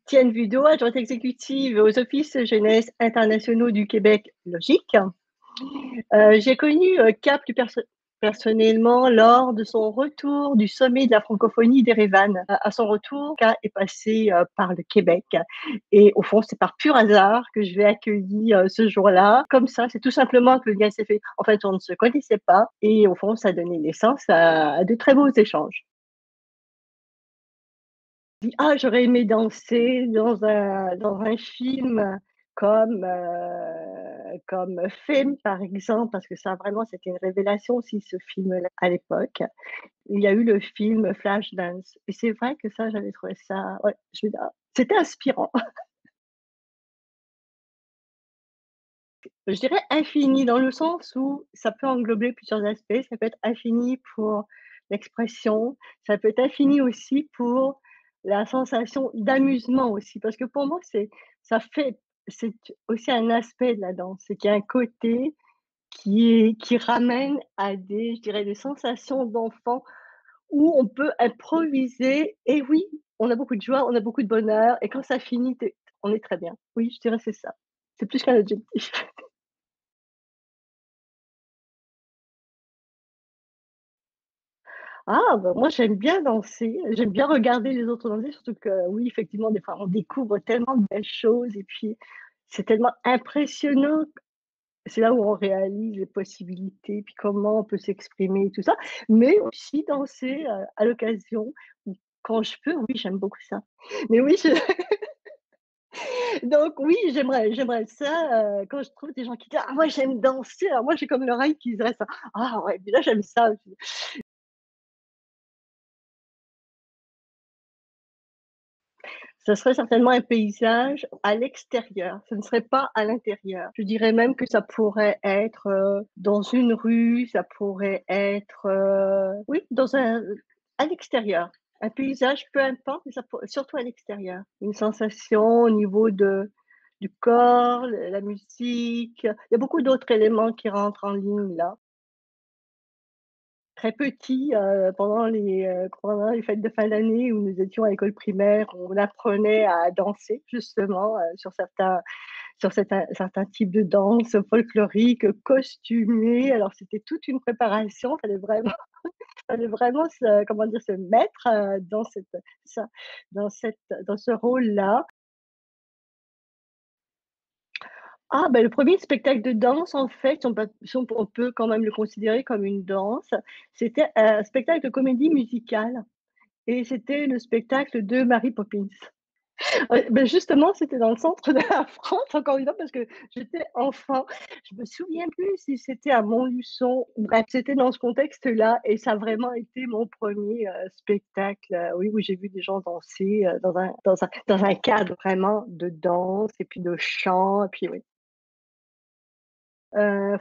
Tienne Vudo, adjointe exécutive aux offices jeunesse internationaux du Québec, logique. J'ai connu Cap plus personnellement lors de son retour du sommet de la francophonie d'Erevan. À son retour, Cap est passé par le Québec et au fond, c'est par pur hasard que je l'ai accueilli ce jour-là. Comme ça, c'est tout simplement que le lien s'est fait. En fait, on ne se connaissait pas et au fond, ça a donné naissance à de très beaux échanges. Dit: «Ah, j'aurais aimé danser dans un film comme, comme Fame», par exemple, parce que ça vraiment c'était une révélation aussi ce film-là à l'époque. Il y a eu le film Flashdance et c'est vrai que ça j'avais trouvé ça ouais, je me dis: «Ah», c'était inspirant. Je dirais infini dans le sens où ça peut englober plusieurs aspects. Ça peut être infini pour l'expression, ça peut être infini aussi pour la sensation d'amusement aussi. Parce que pour moi, ça fait c'est aussi un aspect de la danse, c'est qu'il y a un côté qui ramène à des je dirais des sensations d'enfant où on peut improviser et oui, on a beaucoup de joie, on a beaucoup de bonheur et quand ça finit, on est très bien. Oui, je dirais c'est ça. C'est plus qu'un adjectif. Ah, bah, moi j'aime bien danser, j'aime bien regarder les autres danser, surtout que oui, effectivement, des fois, on découvre tellement de belles choses et puis c'est tellement impressionnant. C'est là où on réalise les possibilités, puis comment on peut s'exprimer et tout ça. Mais aussi danser, à l'occasion ou quand je peux, oui, j'aime beaucoup ça. Mais oui, je donc oui, j'aimerais ça, quand je trouve des gens qui disent: «Ah moi j'aime danser», alors moi j'ai comme l'oreille qui se dresse, «Ah ouais, mais là j'aime ça aussi». Ce serait certainement un paysage à l'extérieur, ce ne serait pas à l'intérieur. Je dirais même que ça pourrait être, dans une rue, ça pourrait être, oui, dans un à l'extérieur. Un paysage, peu importe, mais ça pour surtout à l'extérieur. Une sensation au niveau du corps, la musique, il y a beaucoup d'autres éléments qui rentrent en ligne là. Très petit, pendant les fêtes de fin d'année où nous étions à l'école primaire, on apprenait à danser justement, sur certains types de danse folkloriques, costumées. Alors c'était toute une préparation, fallait vraiment se comment dire? Se mettre, dans ça dans ce rôle-là. Ah ben le premier spectacle de danse en fait, si on peut quand même le considérer comme une danse, c'était un spectacle de comédie musicale. Et c'était le spectacle de Mary Poppins. Beh, justement, c'était dans le centre de la France, encore une fois, parce que j'étais enfant. Je me souviens plus si c'était à Montluçon. Bref, c'était dans ce contexte-là et ça a vraiment été mon premier spectacle, oui, où j'ai vu des gens danser, dans un cadre vraiment de danse et puis de chant et puis oui.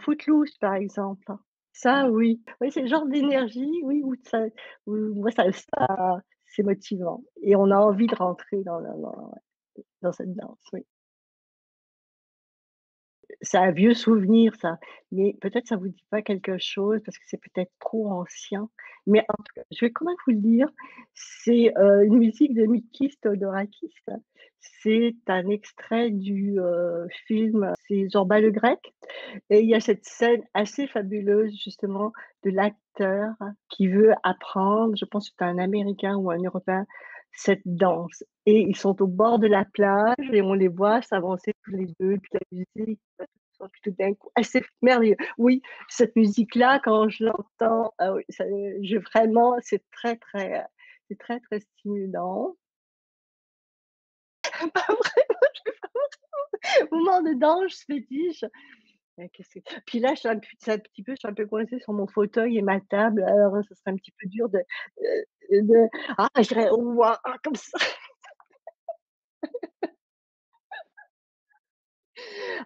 Footloose, par exemple. Ça, oui. Oui, c'est le genre d'énergie, oui, où moi ça c'est motivant et on a envie de rentrer dans cette danse, oui. C'est un vieux souvenir ça, mais peut-être ça vous dit pas quelque chose parce que c'est peut-être trop ancien. Mais en tout cas, je vais quand même vous le dire, c'est, une musique de Mikis Theodorakis. C'est un extrait du, film, c'est Zorba le Grec et il y a cette scène assez fabuleuse justement de l'acteur qui veut apprendre, je pense que c'est un Américain ou un Européen, cette danse et ils sont au bord de la plage et on les voit s'avancer tous les 2 puis la musique puis tout d'un coup ah c'est merveilleux. Oui, cette musique-là quand je l'entends, ah oui, ça je vraiment c'est très, très stimulant. Pas vraiment, moment de danse fétiche. Qu'est-ce que puis là, je suis un peu coincée sur mon fauteuil et ma table, alors ça serait un petit peu dur je dirais: «Ouah!» comme ça.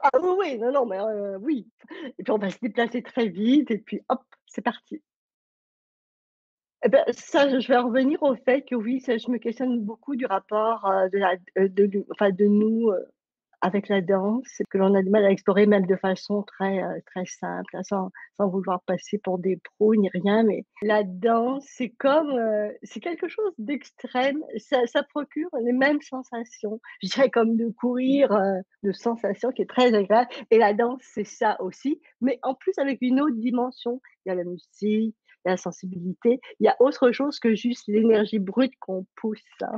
Ah oui, oui, non, non, mais oui et puis on va se déplacer très vite et puis hop, c'est parti. Et bah, ça, je vais en revenir au fait que oui, ça je me questionne beaucoup du rapport, de la de nous, enfin de nous, avec la danse que l'on a du mal à explorer même de façon très simple, hein, sans vouloir passer pour des pros ni rien, mais la danse, c'est comme, c'est quelque chose d'extrême. Ça procure les mêmes sensations. Je dirais comme de courir, de sensation qui est très agréable et la danse, c'est ça aussi, mais en plus avec une autre dimension. Il y a la musique, il y a la sensibilité, il y a autre chose que juste l'énergie brute qu'on pousse, ça.